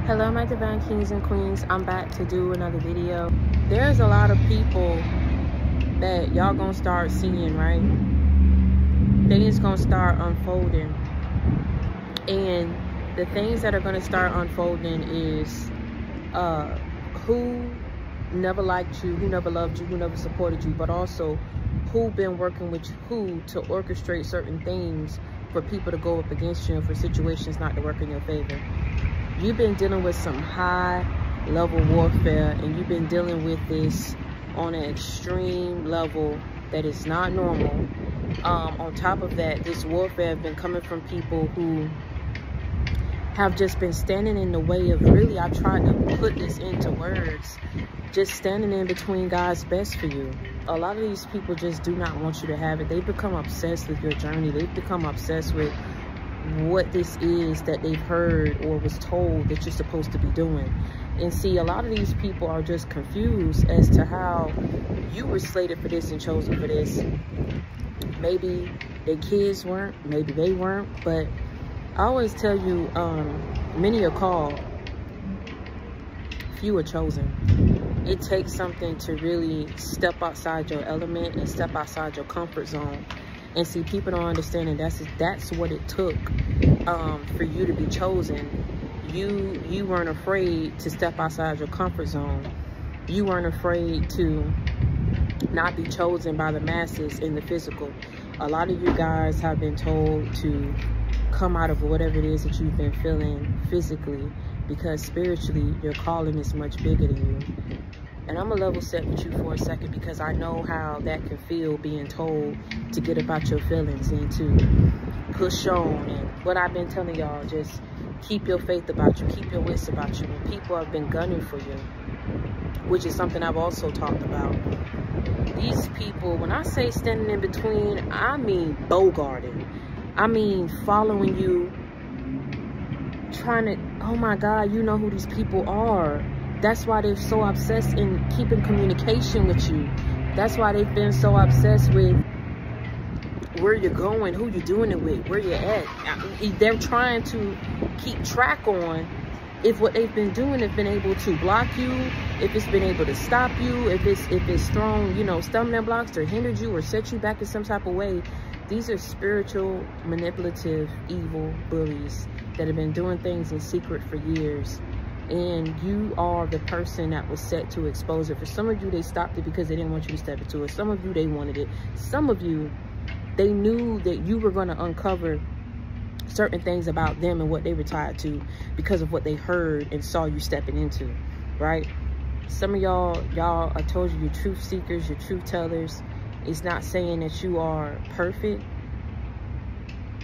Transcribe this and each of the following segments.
Hello my divine kings and queens, I'm back to do another video. There's a lot of people that y'all gonna start seeing, right? Things gonna start unfolding, and the things that are gonna start unfolding is who never liked you, who never loved you, who never supported you, but also who been working with who to orchestrate certain things for people to go up against you and for situations not to work in your favor. You've been dealing with some high level warfare, and you've been dealing with this on an extreme level that is not normal. On top of that, this warfare has been coming from people who have just been standing in the way of, really, I tried to put this into words, just standing in between God's best for you. A lot of these people just do not want you to have it. They've become obsessed with your journey. They've become obsessed with what this is that they've heard or was told that you're supposed to be doing. And see, a lot of these people are just confused as to how you were slated for this and chosen for this. Maybe their kids weren't, maybe they weren't, but I always tell you, many are called, few are chosen. It takes something to really step outside your element and step outside your comfort zone. And see, people don't understand, and that's what it took for you to be chosen. You weren't afraid to step outside your comfort zone. You weren't afraid to not be chosen by the masses in the physical. A lot of you guys have been told to come out of whatever it is that you've been feeling physically, because spiritually your calling is much bigger than you. And I'm gonna level set with you for a second, because I know how that can feel, being told to get about your feelings and to push on. And what I've been telling y'all, just keep your faith about you, keep your wits about you. And people have been gunning for you, which is something I've also talked about. These people, when I say standing in between, I mean bogarting. I mean following you, trying to, oh my God, you know who these people are. That's why they're so obsessed in keeping communication with you. That's why they've been so obsessed with where you're going, who you're doing it with, where you're at. They're trying to keep track on if what they've been doing has been able to block you, if it's been able to stop you, if it's thrown, you know, stumbling blocks or hindered you or set you back in some type of way. These are spiritual, manipulative, evil bullies that have been doing things in secret for years. And you are the person that was set to expose it. For some of you, they stopped it because they didn't want you to step into it. Some of you, they wanted it. Some of you, they knew that you were going to uncover certain things about them and what they were tied to because of what they heard and saw you stepping into, right? Some of y'all, I told you, you're truth seekers, you're truth tellers. It's not saying that you are perfect,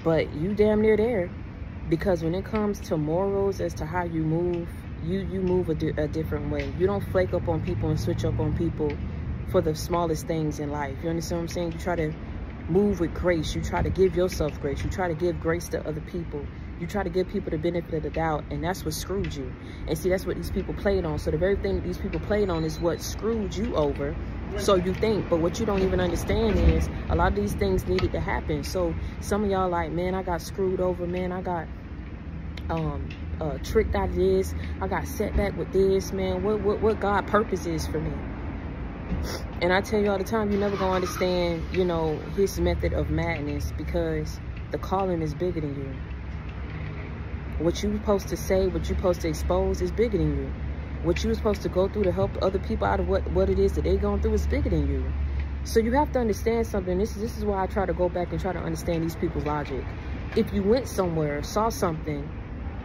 but you damn near there. Because when it comes to morals as to how you move, you move a different way. You don't flake up on people and switch up on people for the smallest things in life. You understand what I'm saying? You try to move with grace. You try to give yourself grace. You try to give grace to other people. You try to give people the benefit of the doubt, and that's what screwed you. And see, that's what these people played on. So the very thing that these people played on is what screwed you over. So you think, but what you don't even understand is a lot of these things needed to happen. So some of y'all like, man, I got screwed over, man, I got tricked out of this, I got set back with this, man. What God purpose is for me? And I tell you all the time, you're never gonna understand, you know, his method of madness, because the calling is bigger than you. What you're supposed to say, what you're supposed to expose is bigger than you. What you're supposed to go through to help other people out of what it is that they're going through is bigger than you. So you have to understand something. This is why I try to go back and try to understand these people's logic. If you went somewhere, saw something,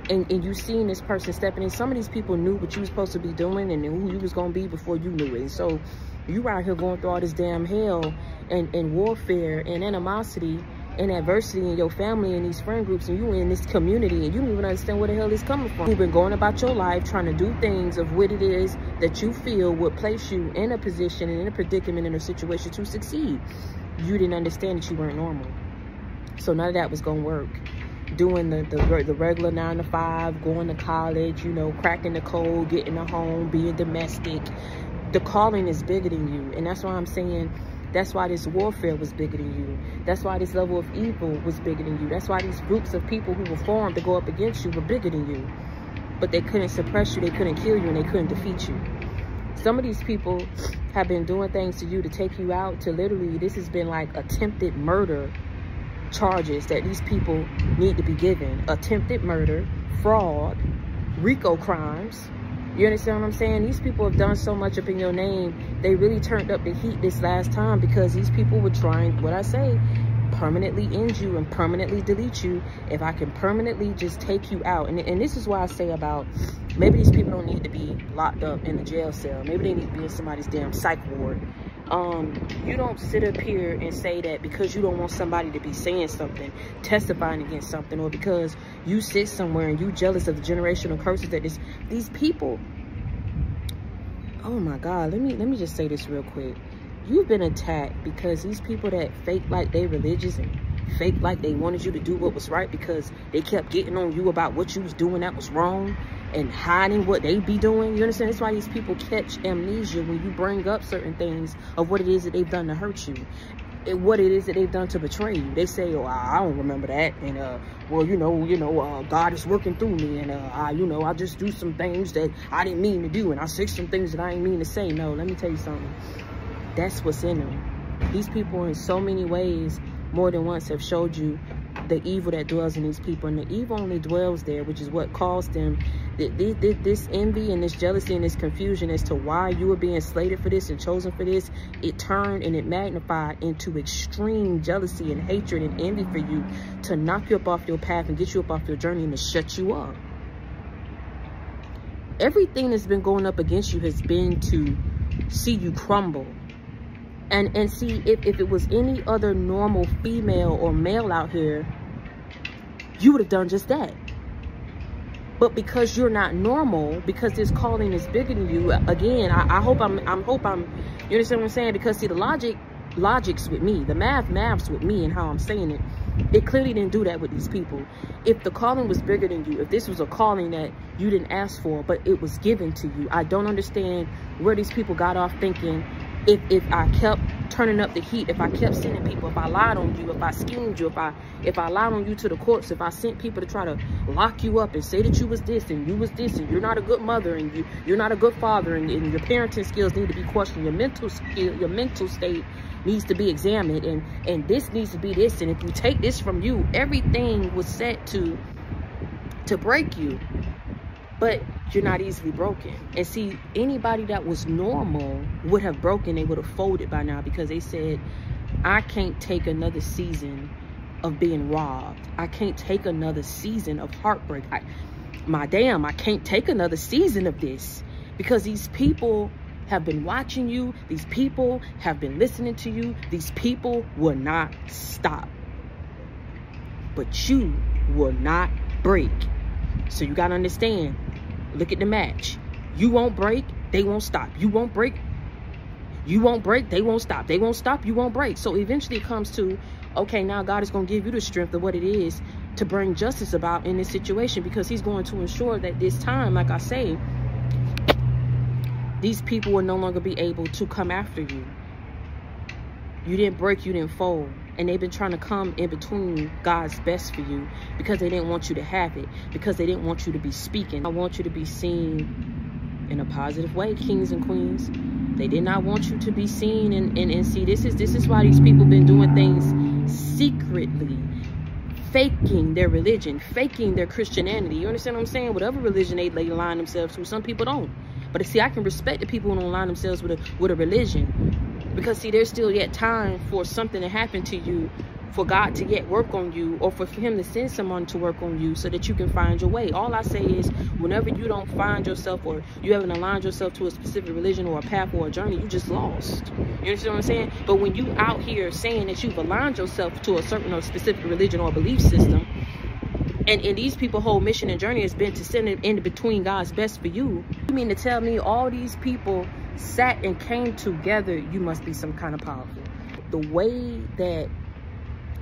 and you seen this person stepping in, some of these people knew what you were supposed to be doing and who you was going to be before you knew it. And so you out here going through all this damn hell and warfare and animosity and adversity in your family and these friend groups, and you in this community, and you don't even understand where the hell it's coming from. You've been going about your life trying to do things of what it is that you feel would place you in a position and in a predicament, in a situation to succeed. You didn't understand that you weren't normal. So none of that was going to work. Doing the regular 9 to 5, going to college, you know, cracking the code, getting a home, being domestic. The calling is bigger than you. And that's why I'm saying, that's why this warfare was bigger than you. That's why this level of evil was bigger than you. That's why these groups of people who were formed to go up against you were bigger than you. but they couldn't suppress you, they couldn't kill you, and they couldn't defeat you. Some of these people have been doing things to you to take you out, to literally, this has been like attempted murder charges that these people need to be given. Attempted murder, fraud, RICO crimes. You understand what I'm saying? These people have done so much up in your name. They really turned up the heat this last time because these people were trying, what I say, permanently end you and permanently delete you. If I can permanently just take you out. And this is why I say about, maybe these people don't need to be locked up in the jail cell. Maybe they need to be in somebody's damn psych ward. You don't sit up here and say that because you don't want somebody to be saying something, testifying against something, or because you sit somewhere and you jealous of the generational curses that these people. Oh my God, let me just say this real quick. You've been attacked because these people that fake like they religious and fake like they wanted you to do what was right because they kept getting on you about what you was doing that was wrong and hiding what they be doing. You understand? That's why these people catch amnesia when you bring up certain things of what it is that they've done to hurt you and what it is that they've done to betray you. They say, oh, I don't remember that. And, well, God is working through me. And, I just do some things that I didn't mean to do. And I say some things that I didn't mean to say. No, let me tell you something. That's what's in them. These people in so many ways, more than once, have showed you the evil that dwells in these people. And the evil only dwells there, which is what caused them this envy and this jealousy and this confusion as to why you were being slated for this and chosen for this. It turned and it magnified into extreme jealousy and hatred and envy for you to knock you up off your path and get you up off your journey and to shut you up. Everything that's been going up against you has been to see you crumble. And see, if it was any other normal female or male out here, you would have done just that. But because you're not normal, because this calling is bigger than you, again, I hope I'm, you understand what I'm saying? Because see, the logic's with me, the math's with me and how I'm saying it. It clearly didn't do that with these people. If the calling was bigger than you, if this was a calling that you didn't ask for, but it was given to you, I don't understand where these people got off thinking, if I kept turning up the heat, if I kept sending people, if I lied on you, if I schemed you, if I lied on you to the courts, if I sent people to try to lock you up and say that you was this and you was this and you're not a good mother and you're not a good father and your parenting skills need to be questioned, your mental skill, your mental state needs to be examined, and this needs to be this, and if you take this from you, everything was set to break you. But you're not easily broken. And see, anybody that was normal would have broken. They would have folded by now because they said, I can't take another season of being robbed. I can't take another season of heartbreak. I can't take another season of this because these people have been watching you. These people have been listening to you. These people will not stop. But you will not break. So you got to understand. Look at the match. You won't break, they won't stop. You won't break, you won't break, they won't stop. They won't stop, you won't break. So eventually it comes to, okay, now God is going to give you the strength of what it is to bring justice about in this situation, because he's going to ensure that this time, like I say, these people will no longer be able to come after you. You didn't break, you didn't fold. And they've been trying to come in between God's best for you because they didn't want you to have it, because they didn't want you to be speaking. I want you to be seen in a positive way, kings and queens. They did not want you to be seen and see, this is why these people been doing things secretly, faking their religion, faking their Christianity. You understand what I'm saying? Whatever religion they align themselves to, some people don't. But see, I can respect the people who don't align themselves with a religion. Because, see, there's still yet time for something to happen to you, for God to yet work on you, or for him to send someone to work on you so that you can find your way. All I say is, whenever you don't find yourself or you haven't aligned yourself to a specific religion or a path or a journey, you just lost. You understand what I'm saying? But when you out here saying that you've aligned yourself to a certain or specific religion or belief system, and these people's whole mission and journey has been to send it in between God's best for you, you mean to tell me all these people sat and came together? You must be some kind of powerful. The way that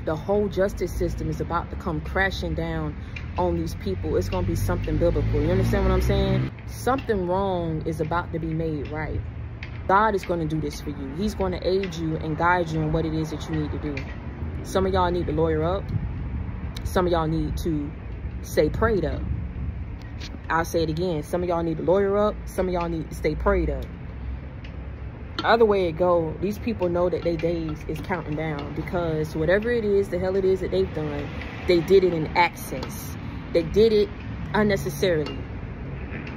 the whole justice system is about to come crashing down on these people, it's going to be something biblical. You understand what I'm saying? Something wrong is about to be made right. God is going to do this for you. He's going to aid you and guide you in what it is that you need to do. Some of y'all need to lawyer up. Some of y'all need to stay prayed up. I'll say it again. Some of y'all need to lawyer up. Some of y'all need to stay prayed up. Other way it go, these people know that their days is counting down, because whatever it is, the hell it is that they've done, they did it in excess. They did it unnecessarily.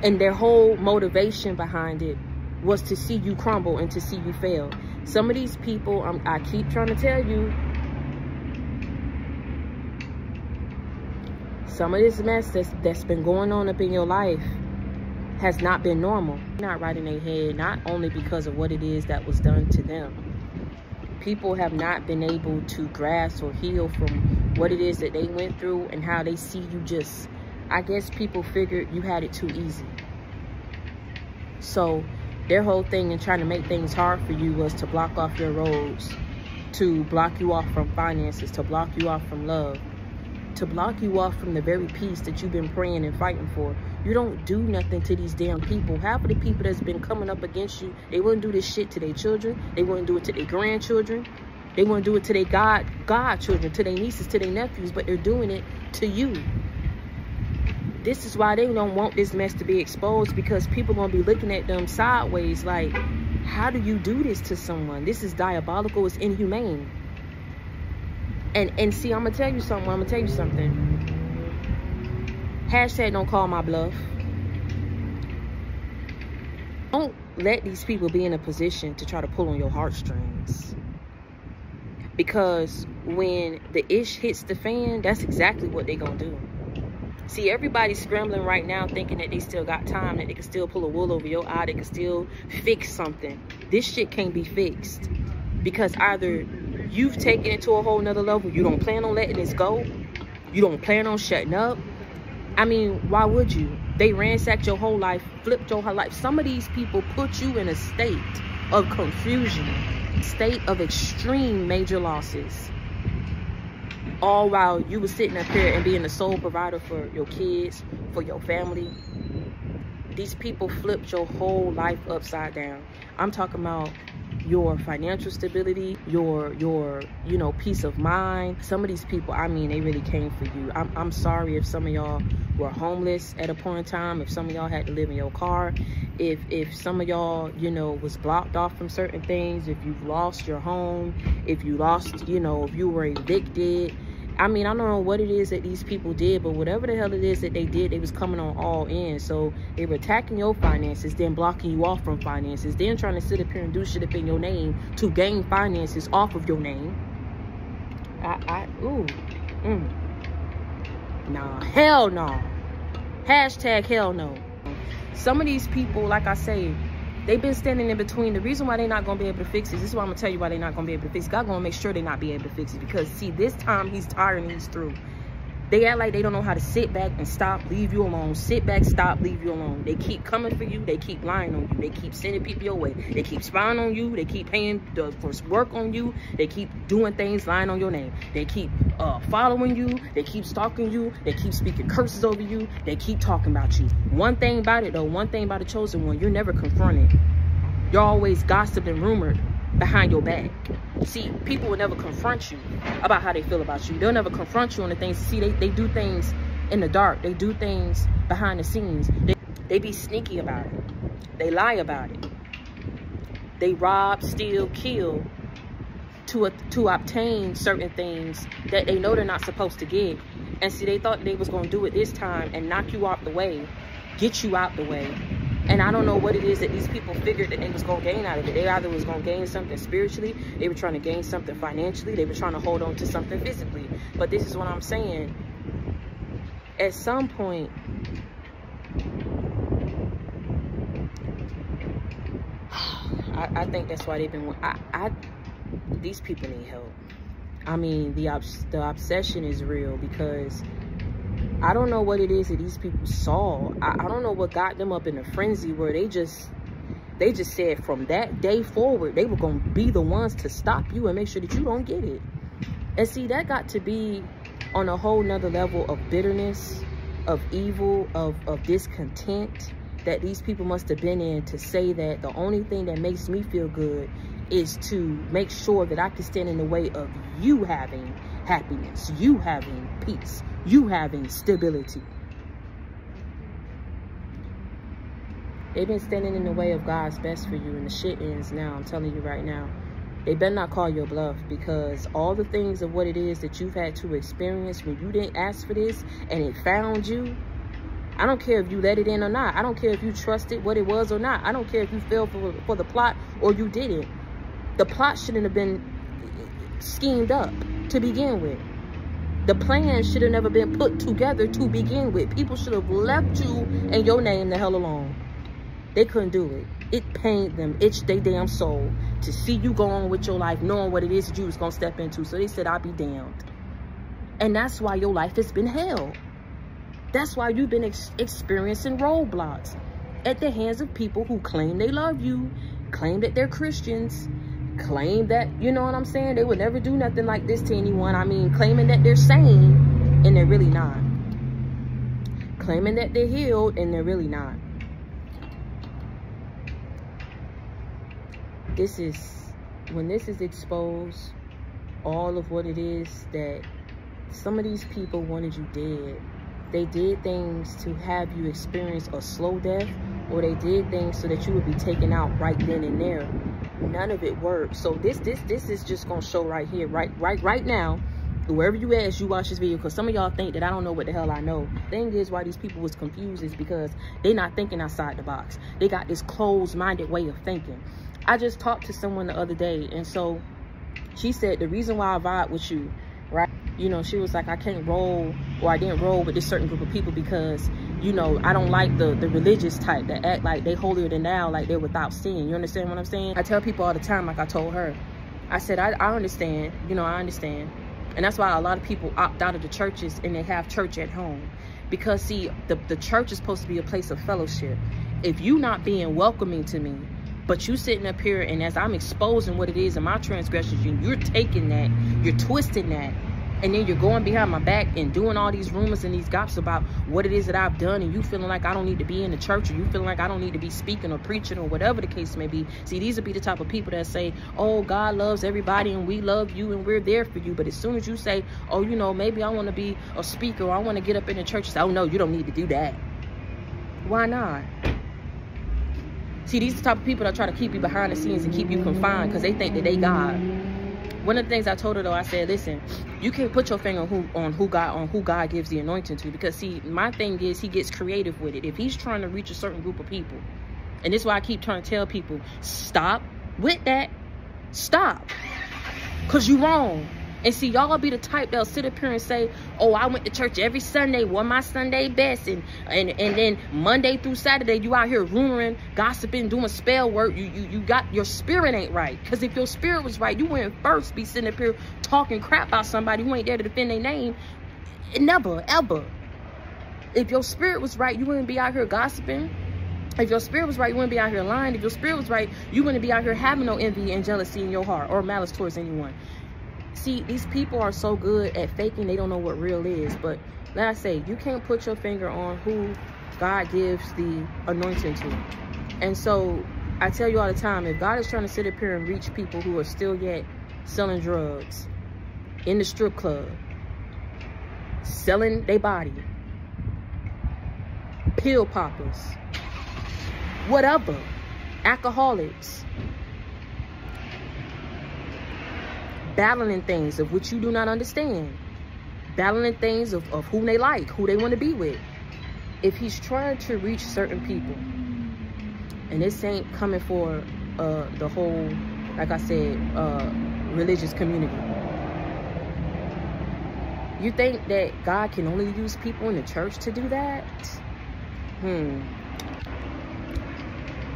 And their whole motivation behind it was to see you crumble and to see you fail. Some of these people, I keep trying to tell you, some of this mess that's been going on up in your life has not been normal. Not right in their head, not only because of what it is that was done to them. People have not been able to grasp or heal from what it is that they went through and how they see you just, I guess people figured you had it too easy. So their whole thing in trying to make things hard for you was to block off your roads, to block you off from finances, to block you off from love, to block you off from the very peace that you've been praying and fighting for. You don't do nothing to these damn people. Half of the people that's been coming up against you, they wouldn't do this shit to their children. They wouldn't do it to their grandchildren. They wouldn't do it to their godchildren, to their nieces, to their nephews, but they're doing it to you. This is why they don't want this mess to be exposed, because people gonna be looking at them sideways like, how do you do this to someone? This is diabolical. It's inhumane. And see, I'm gonna tell you something. Hashtag don't call my bluff. Don't let these people be in a position to try to pull on your heartstrings. Because when the ish hits the fan, that's exactly what they're gonna do. See, everybody's scrambling right now thinking that they still got time, that they can still pull a wool over your eye, they can still fix something. This shit can't be fixed. Because either you've taken it to a whole nother level, you don't plan on letting this go, you don't plan on shutting up. I mean, why would you? They ransacked your whole life, flipped your whole life. Some of these people put you in a state of confusion, state of extreme major losses, all while you were sitting up here and being the sole provider for your kids, for your family. These people flipped your whole life upside down. I'm talking about your financial stability, your you know, peace of mind. Some of these people, I mean, they really came for you. I'm sorry if some of y'all were homeless at a point in time, if some of y'all had to live in your car, if some of y'all, you know, was blocked off from certain things, if you've lost your home, if you lost, you know, if you were evicted. I mean, I don't know what it is that these people did, but whatever the hell it is that they did, they was coming on all in. So they were attacking your finances, then blocking you off from finances, then trying to sit up here and do shit up in your name to gain finances off of your name. Nah, hell no. Hashtag hell no. Some of these people, like I say, they've been standing in between. The reason why they're not going to be able to fix it, this is why I'm going to tell you why they're not going to be able to fix it. God going to make sure they're not be able to fix it. Because, see, this time he's tired and he's through. They act like they don't know how to sit back and stop, leave you alone. Sit back, stop, leave you alone. They keep coming for you. They keep lying on you. They keep sending people your way. They keep spying on you. They keep paying for work on you. They keep doing things, lying on your name. They keep following you. They keep stalking you. They keep speaking curses over you. They keep talking about you. One thing about it, though, one thing about the chosen one, you're never confronted. You're always gossiped and rumored behind your back. See, people will never confront you about how they feel about you. They'll never confront you on the things. See, they do things in the dark. They do things behind the scenes. They be sneaky about it. They lie about it. They rob, steal, kill to obtain certain things that they know they're not supposed to get. And see, they thought they was going to do it this time and knock you out the way, get you out the way. And I don't know what it is that these people figured that they was going to gain out of it. They either was going to gain something spiritually, they were trying to gain something financially, they were trying to hold on to something physically. But this is what I'm saying. At some point, I think that's why they've been, these people need help. I mean, the obsession is real, because I don't know what it is that these people saw. I don't know what got them up in a frenzy where they just said from that day forward, they were going to be the ones to stop you and make sure that you don't get it. And see, that got to be on a whole nother level of bitterness, of evil, of discontent that these people must have been in, to say that the only thing that makes me feel good is to make sure that I can stand in the way of you having happiness, you having peace, you having stability. They've been standing in the way of God's best for you, and the shit ends now. I'm telling you right now. They better not call your bluff, because all the things of what it is that you've had to experience when you didn't ask for this and it found you. I don't care if you let it in or not. I don't care if you trusted what it was or not. I don't care if you fell for the plot or you didn't. The plot shouldn't have been schemed up to begin with. The plan should have never been put together to begin with. People should have left you and your name the hell alone. They couldn't do it. It pained them, itched their damn soul to see you go on with your life knowing what it is that you was going to step into. So they said, I'll be damned. And that's why your life has been hell. That's why you've been experiencing roadblocks at the hands of people who claim they love you, claim that they're Christians, claim that, you know what I'm saying, they would never do nothing like this to anyone. I mean, claiming that they're sane and they're really not. Claiming that they're healed and they're really not. This is, when this is exposed, all of what it is that some of these people wanted you dead. They did things to have you experience a slow death, or they did things so that you would be taken out right then and there. None of it worked. So this is just gonna show right here, right now, wherever you at as you watch this video, because some of y'all think that I don't know what the hell I know. The thing is, why these people was confused is because they not thinking outside the box. They got this closed-minded way of thinking. I just talked to someone the other day, and so she said the reason why I vibe with you, right? You know, she was like, I can't roll, or I didn't roll with this certain group of people because, you know, I don't like the religious type that act like they holier than thou, like they're without sin. You understand what I'm saying? I tell people all the time, like I told her, I said, I understand, you know, I understand. And that's why a lot of people opt out of the churches and they have church at home. Because, see, the church is supposed to be a place of fellowship. If you not being welcoming to me, but you sitting up here and as I'm exposing what it is in my transgressions, you're taking that, you're twisting that, and then you're going behind my back and doing all these rumors and these gossips about what it is that I've done, and you feeling like I don't need to be in the church, or you feeling like I don't need to be speaking or preaching or whatever the case may be. See, these would be the type of people that say, oh, God loves everybody and we love you and we're there for you. But as soon as you say, oh, you know, maybe I want to be a speaker, or I want to get up in the church, you say, oh, no, you don't need to do that. Why not? See, these are the type of people that try to keep you behind the scenes and keep you confined because they think that they God. One of the things I told her, though, I said, listen, you can't put your finger on who God gives the anointing to, because, see, my thing is he gets creative with it. If he's trying to reach a certain group of people, and this is why I keep trying to tell people, stop with that. Stop. Because you're wrong. And see, y'all be the type that'll sit up here and say, oh, I went to church every Sunday, wore my Sunday best, and then Monday through Saturday, you out here rumoring, gossiping, doing spell work. You got, your spirit ain't right. Because if your spirit was right, you wouldn't first be sitting up here talking crap about somebody who ain't there to defend their name. Never, ever. If your spirit was right, you wouldn't be out here gossiping. If your spirit was right, you wouldn't be out here lying. If your spirit was right, you wouldn't be out here having no envy and jealousy in your heart or malice towards anyone. See, these people are so good at faking, they don't know what real is. But like I say, you can't put your finger on who God gives the anointing to. And so I tell you all the time, if God is trying to sit up here and reach people who are still yet selling drugs, in the strip club, selling their body, pill poppers, whatever, alcoholics, battling things of which you do not understand, battling things of who they like, who they want to be with. If he's trying to reach certain people, and this ain't coming for the whole, like I said, religious community, you think that God can only use people in the church to do that?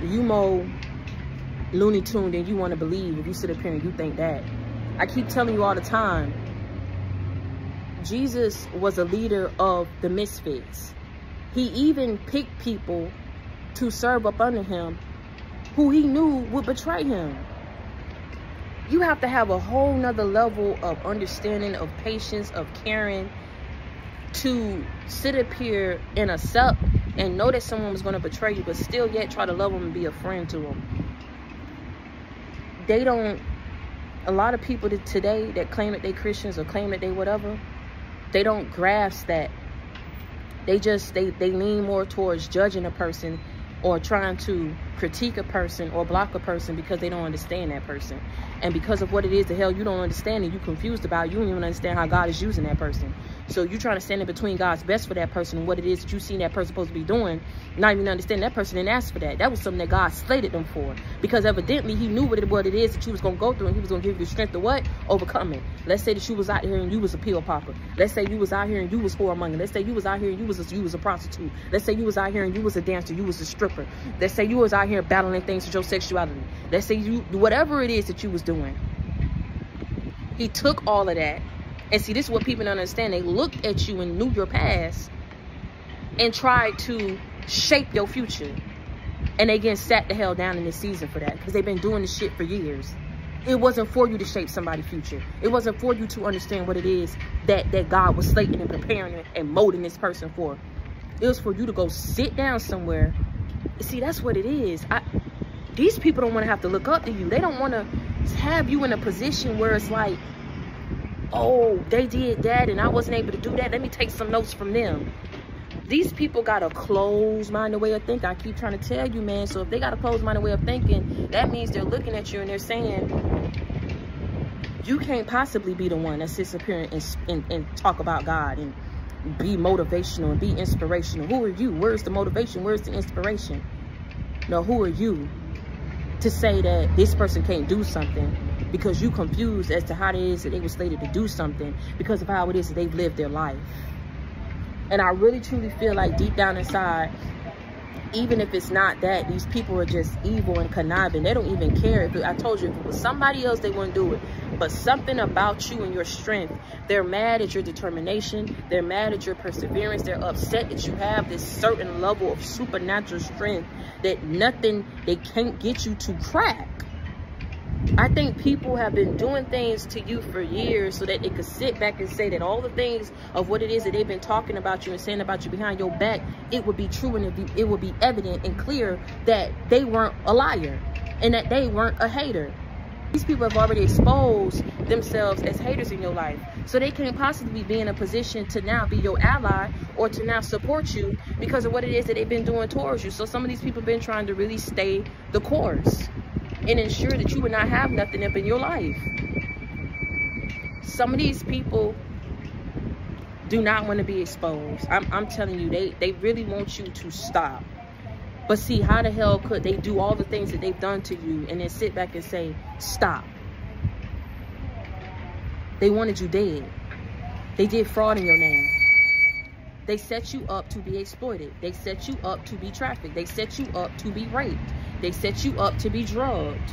You more Looney Tune than you want to believe if you sit up here and you think that. I keep telling you all the time, Jesus was a leader of the misfits. He even picked people to serve up under him who he knew would betray him. You have to have a whole nother level of understanding, of patience, of caring, to sit up here and accept and know that someone was going to betray you, but still yet try to love them and be a friend to them. They don't, a lot of people today that claim that they Christians or claim that they whatever, they don't grasp that. They lean more towards judging a person or trying to critique a person or block a person because they don't understand that person. And because of what it is the hell you don't understand and you confused about, you don't even understand how God is using that person. So you trying to stand in between God's best for that person and what it is that you seen that person supposed to be doing, not even understand that person didn't ask for that. That was something that God slated them for, because evidently he knew what it is that you was going to go through, and he was going to give you the strength to what? Overcome it. Let's say that you was out here and you was a pill popper. Let's say you was out here and you was whoremonger. Let's say you was out here and you was a prostitute. Let's say you was out here and you was a dancer, you was a stripper. Let's say you was out here battling things with your sexuality. Let's say you, whatever it is that you was doing, he took all of that. And see, this is what people don't understand. They looked at you and knew your past and tried to shape your future. And they getting sat the hell down in this season for that, because they've been doing this shit for years. It wasn't for you to shape somebody's future. It wasn't for you to understand what it is that God was slating and preparing and molding this person for. It was for you to go sit down somewhere. See, that's what it is. These people don't want to have to look up to you. They don't want to have you in a position where it's like, oh, they did that and I wasn't able to do that. Let me take some notes from them. These people got a closed-minded way of thinking. I keep trying to tell you, man. So if they got a closed-minded way of thinking, that means they're looking at you and they're saying, you can't possibly be the one that sits up here and talk about God and be motivational and be inspirational. Who are you? Where's the motivation? Where's the inspiration? No, who are you to say that this person can't do something because you confused as to how it is that they were slated to do something because of how it is that they've lived their life? And I really truly feel like deep down inside, even if it's not that, these people are just evil and conniving. They don't even care. If I told you, if it was somebody else, they wouldn't do it. But something about you and your strength, they're mad at your determination. They're mad at your perseverance. They're upset that you have this certain level of supernatural strength that nothing, they can't get you to crack. I think people have been doing things to you for years so that they could sit back and say that all the things of what it is that they've been talking about you and saying about you behind your back, it would be true and it would be evident and clear that they weren't a liar and that they weren't a hater. These people have already exposed themselves as haters in your life. So they can't possibly be in a position to now be your ally or to now support you because of what it is that they've been doing towards you. So some of these people have been trying to really stay the course and ensure that you would not have nothing up in your life. Some of these people do not want to be exposed. I'm telling you, they really want you to stop. But see, how the hell could they do all the things that they've done to you and then sit back and say, stop? They wanted you dead. They did fraud in your name. They set you up to be exploited. They set you up to be trafficked. They set you up to be raped. They set you up to be drugged.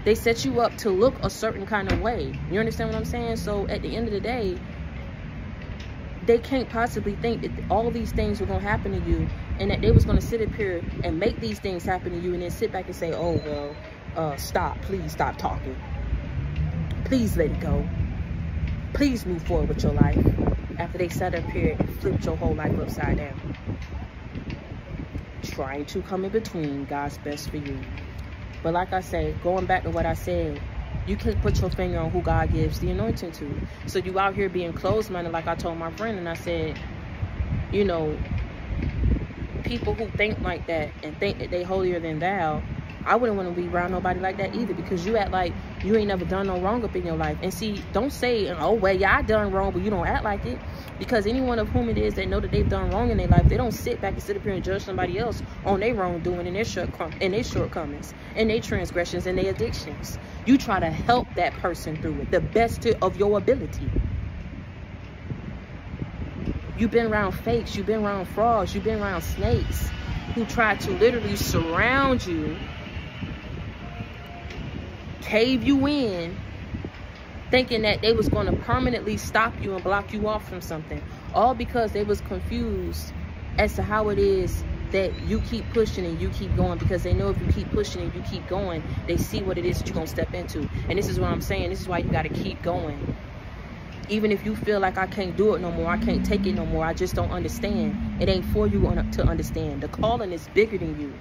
They set you up to look a certain kind of way. You understand what I'm saying? So at the end of the day, they can't possibly think that all these things were going to happen to you and that they was going to sit up here and make these things happen to you and then sit back and say, oh, well, stop. Please stop talking. Please let it go. Please move forward with your life. After they sat up here and flipped your whole life upside down. Trying to come in between God's best for you. But like I say, going back to what I said, you can put your finger on who God gives the anointing to. So you out here being closed-minded, like I told my friend, and I said, you know, people who think like that and think that they holier than thou, I wouldn't want to be around nobody like that either, because you act like you ain't never done no wrong up in your life. And see, don't say, oh, well, yeah, I done wrong, but you don't act like it. Because anyone of whom it is that know that they've done wrong in their life, they don't sit back and sit up here and judge somebody else on their wrongdoing and their shortcomings and their transgressions and their addictions. You try to help that person through it, the best of your ability. You've been around fakes, you've been around frauds, you've been around snakes who try to literally surround you, cave you in, thinking that they was going to permanently stop you and block you off from something, all because they was confused as to how it is that you keep pushing and you keep going, because they know if you keep pushing and you keep going, they see what it is that you're going to step into. And this is what I'm saying. This is why you got to keep going. Even if you feel like I can't do it no more, I can't take it no more, I just don't understand. It ain't for you to understand. The calling is bigger than you.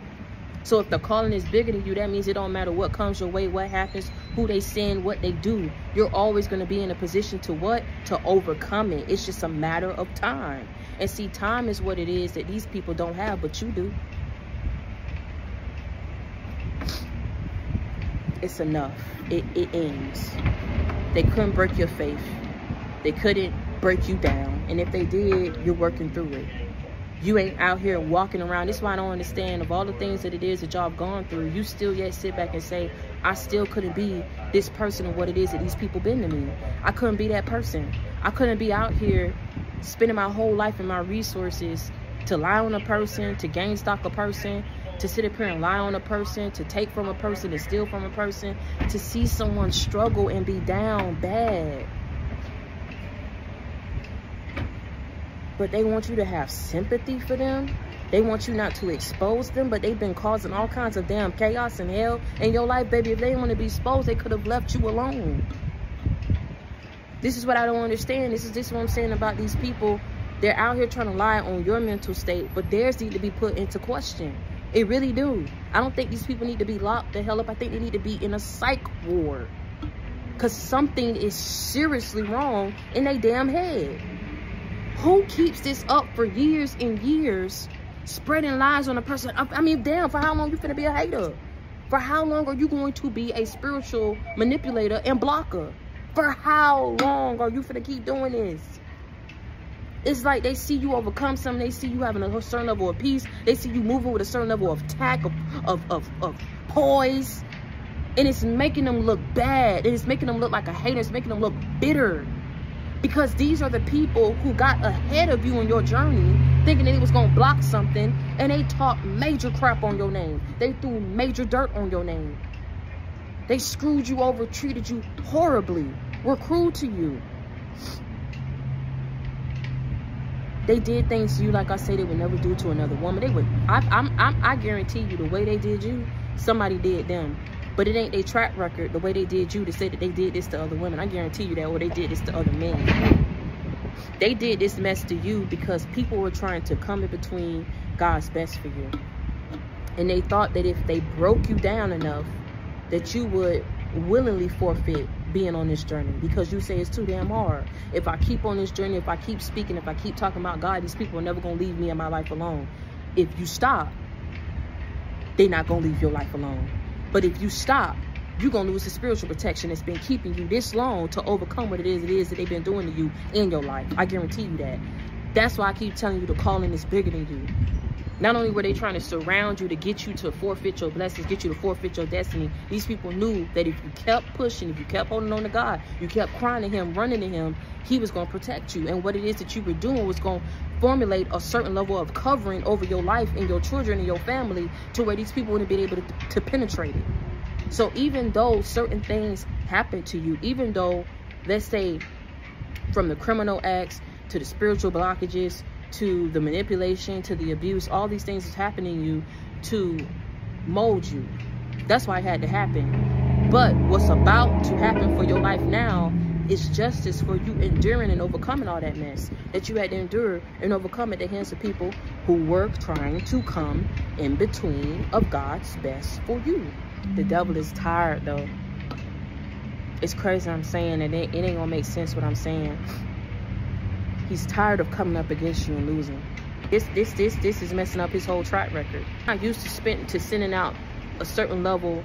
So if the calling is bigger than you, that means it don't matter what comes your way, what happens, who they send, what they do. You're always going to be in a position to what? To overcome it. It's just a matter of time. And see, time is what it is that these people don't have, but you do. It's enough. It ends. They couldn't break your faith. They couldn't break you down. And if they did, you're working through it. You ain't out here walking around. This is why I don't understand, of all the things that it is that y'all have gone through, you still yet sit back and say, I still couldn't be this person of what it is that these people been to me. I couldn't be that person. I couldn't be out here spending my whole life and my resources to lie on a person, to gain stock a person, to sit up here and lie on a person, to take from a person, to steal from a person, to see someone struggle and be down bad. But they want you to have sympathy for them. They want you not to expose them, but they've been causing all kinds of damn chaos and hell in your life, baby. If they didn't want to be exposed, they could have left you alone. This is what I don't understand. This is what I'm saying about these people. They're out here trying to lie on your mental state, but theirs need to be put into question. It really do. I don't think these people need to be locked the hell up. I think they need to be in a psych ward. Because something is seriously wrong in their damn head. Who keeps this up for years and years, spreading lies on a person? I mean, damn, for how long you finna be a hater? For how long are you going to be a spiritual manipulator and blocker? For how long are you finna keep doing this? It's like they see you overcome something. They see you having a certain level of peace. They see you moving with a certain level of tact, of poise. And it's making them look bad. And it's making them look like a hater. It's making them look bitter. Because these are the people who got ahead of you on your journey, thinking that it was going to block something. And they talked major crap on your name. They threw major dirt on your name. They screwed you over, treated you horribly, were cruel to you. They did things to you, like I say, they would never do to another woman. They would. I guarantee you, the way they did you, somebody did them. But it ain't their track record, the way they did you, to say that they did this to other women. I guarantee you that, or they did this to other men. They did this mess to you because people were trying to come in between God's best for you. And they thought that if they broke you down enough, that you would willingly forfeit being on this journey, because you say it's too damn hard. If I keep on this journey, if I keep speaking, if I keep talking about God, these people are never going to leave me and my life alone. If you stop, they're not going to leave your life alone. But if you stop, you're going to lose the spiritual protection that's been keeping you this long to overcome what it is that they've been doing to you in your life. I guarantee you that. That's why I keep telling you the calling is bigger than you. Not only were they trying to surround you to get you to forfeit your blessings, get you to forfeit your destiny, these people knew that if you kept pushing, if you kept holding on to God, you kept crying to him, running to him, he was going to protect you. And what it is that you were doing was going to formulate a certain level of covering over your life and your children and your family, to where these people wouldn't be able to penetrate it. So even though certain things happen to you, even though, let's say, from the criminal acts to the spiritual blockages, to the manipulation, to the abuse, all these things is happening to you to mold you. That's why it had to happen. But what's about to happen for your life now is justice for you enduring and overcoming all that mess that you had to endure and overcome at the hands of people who were trying to come in between of God's best for you. The devil is tired, though. It's crazy I'm saying it. It ain't gonna make sense what I'm saying. He's tired of coming up against you and losing. This is messing up his whole track record. I'm used to sending out a certain level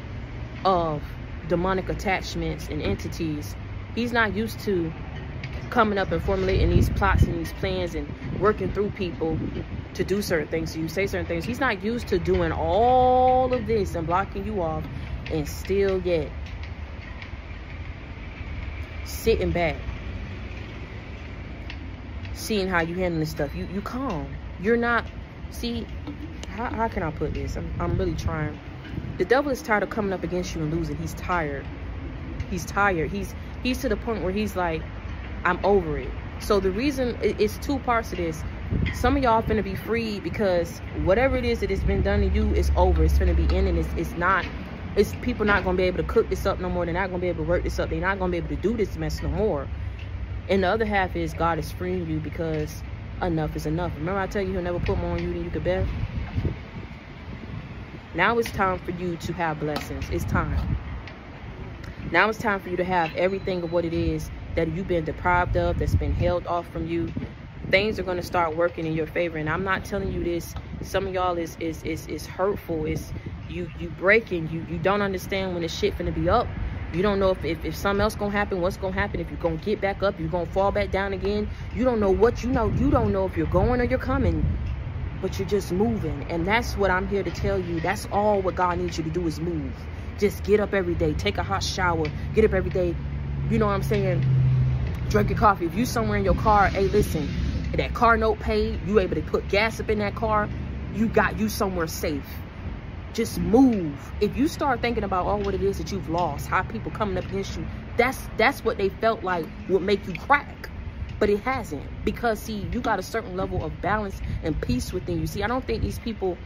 of demonic attachments and entities. He's not used to coming up and formulating these plots and these plans and working through people to do certain things to you, say certain things. He's not used to doing all of this and blocking you off and still yet sitting back, seeing how you handle this stuff. You calm. You're not, see, how can I put this? I'm really trying. The devil is tired of coming up against you and losing. He's tired. He's tired. He's to the point where he's like, I'm over it. So the reason, it's two parts to this. Some of y'all finna be freed because whatever it is that has been done to you is over. It's finna be in, and it's people not gonna be able to cook this up no more. They're not gonna be able to work this up. They're not gonna be able to do this mess no more. And the other half is God is freeing you because enough is enough. Remember I tell you he'll never put more on you than you could bear? Now it's time for you to have blessings. It's time. Now it's time for you to have everything of what it is that you've been deprived of, that's been held off from you. things are going to start working in your favor. And I'm not telling you this. Some of y'all is hurtful. It's you breaking. You don't understand when the shit finna be up. You don't know if something else gonna happen, what's gonna happen, if you're gonna get back up, you're gonna fall back down again. You don't know what you know. You don't know if you're going or you're coming, but you're just moving. And that's what I'm here to tell you. That's all what God needs you to do is move. Just get up every day, take a hot shower, get up every day. You know what I'm saying? Drink your coffee. If you somewhere in your car, hey, listen, that car note paid, you able to put gas up in that car, you got you somewhere safe. Just move. If you start thinking about all what it is that you've lost, how people coming up against you, that's what they felt like would make you crack. But it hasn't, because see, you got a certain level of balance and peace within you. See, I don't think these people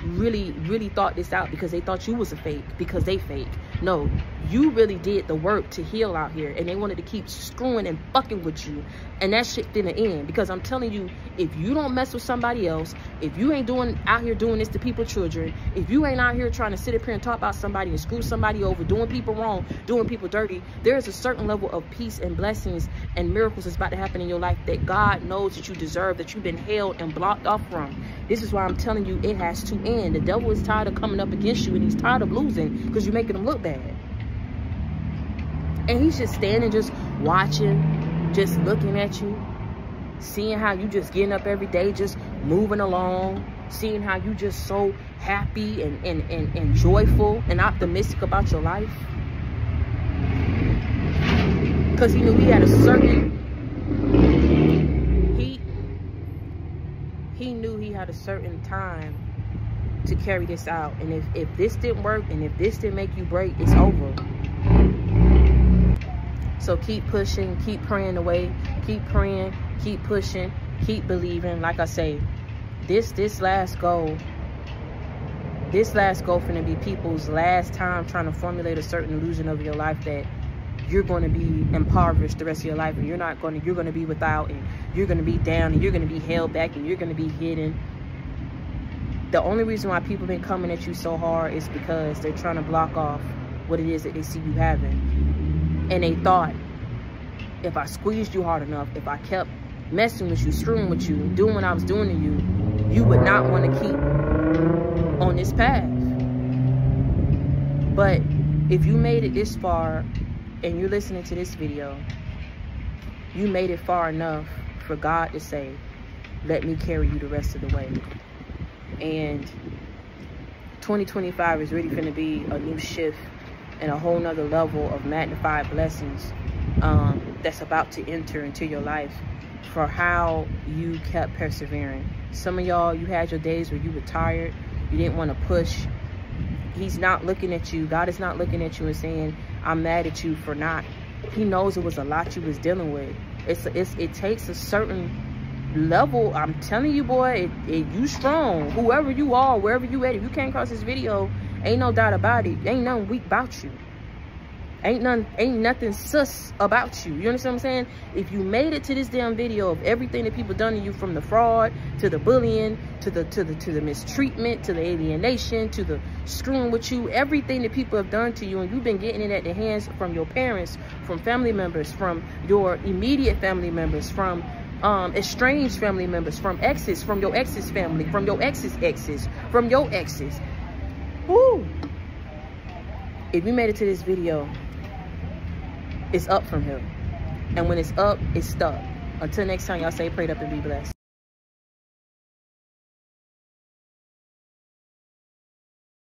really thought this out because they thought you was a fake, because they fake. No, you really did the work to heal out here, and they wanted to keep screwing and fucking with you, and that shit didn't end. Because I'm telling you, if you don't mess with somebody else, if you ain't out here doing this to people's children, if you ain't out here trying to sit up here and talk about somebody and screw somebody over, doing people wrong, doing people dirty, there is a certain level of peace and blessings and miracles that's about to happen in your life that God knows that you deserve, that you've been held and blocked off from. This is why I'm telling you, it has to end. The devil is tired of coming up against you, and he's tired of losing because you're making him look bad. And he's just standing, just watching, just looking at you, seeing how you just getting up every day, just moving along, seeing how you just so happy and joyful and optimistic about your life. Because he knew he had a certain, he knew he had a certain time to carry this out. And if this didn't work, and if this didn't make you break, it's over. So keep pushing, keep praying away, keep praying, keep pushing, keep believing. Like I say, this last goal finna be people's last time trying to formulate a certain illusion of your life that you're going to be impoverished the rest of your life, and you're going to be without, and you're going to be down, and you're going to be held back, and you're going to be hidden. The only reason why people been coming at you so hard is because they're trying to block off what it is that they see you having. And they thought, if I squeezed you hard enough, if I kept messing with you, screwing with you, doing what I was doing to you, you would not want to keep on this path. But if you made it this far and you're listening to this video, you made it far enough for God to say, let me carry you the rest of the way. And 2025 is really going to be a new shift and a whole nother level of magnified blessings that's about to enter into your life for how you kept persevering. Some of y'all, you had your days where you were tired, you didn't want to push. He's not looking at you. God is not looking at you and saying, I'm mad at you for not. He knows it was a lot you was dealing with. It takes a certain level. I'm telling you, boy, you strong. Whoever you are, wherever you at, if you came across this video, ain't no doubt about it. Ain't nothing weak about you. Ain't nothing sus about you. You understand what I'm saying? If you made it to this damn video of everything that people done to you, from the fraud to the bullying to the mistreatment to the alienation to the screwing with you, everything that people have done to you, and you've been getting it at the hands from your parents, from family members, from your immediate family members, from estranged family members, from exes, from your ex's family, from your ex's exes, from your exes. Woo! If you made it to this video, it's up from here. And when it's up, it's stuck. Until next time, y'all stay prayed up and be blessed.